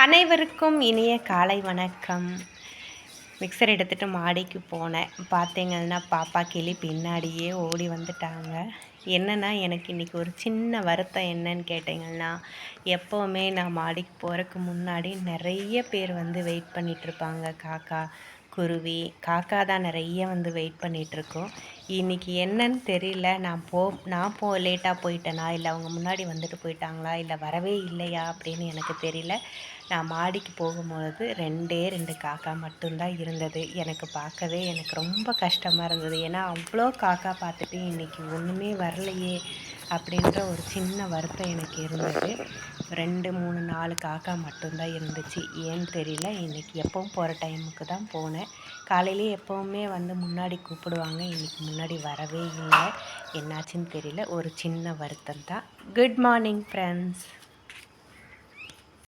அனைவருக்கும் இனிய காலை வணக்கம். மிக்சர் எடுத்துகிட்டு மாடிக்கு போனேன். பார்த்தீங்கன்னா பாப்பா கிளி பின்னாடியே ஓடி வந்துட்டாங்க. என்னென்னா எனக்கு இன்றைக்கி ஒரு சின்ன வருத்தம் என்னன்னு கேட்டிங்கன்னா, எப்போவுமே நான் மாடிக்கு போகிறதுக்கு முன்னாடி நிறைய பேர் வந்து வெயிட் பண்ணிகிட்ருப்பாங்க. காக்கா, குருவி, காக்கா தான் நிறைய வந்து வெயிட் பண்ணிகிட்ருக்கோம். இன்றைக்கி என்னன்னு தெரியல, நான் லேட்டாக போயிட்டேனா, இல்லை அவங்க முன்னாடி வந்துட்டு போயிட்டாங்களா, இல்லை வரவே இல்லையா அப்படின்னு எனக்கு தெரியல. நான் மாடிக்கு போகும்பொழுது 2 காக்கா மட்டும்தான் இருந்தது. எனக்கு ரொம்ப கஷ்டமாக இருந்தது. ஏன்னா அவ்வளோ காக்கா பார்த்துட்டு இன்றைக்கி ஒன்றுமே வரலையே அப்படின்ற ஒரு சின்ன வருத்தம் எனக்கு இருந்தது. 2, 3, 4 காக்கா மட்டும்தான் இருந்துச்சு. ஏன்னு தெரியல. இன்றைக்கி எப்பவும் போகிற டைமுக்கு தான் போனேன். காலையிலேயே எப்போவுமே வந்து முன்னாடி கூப்பிடுவாங்க. இன்றைக்கி முன்னாடி வரவே இல்லை. என்னாச்சுன்னு தெரியல. ஒரு சின்ன வருத்தம் தான். Good morning friends.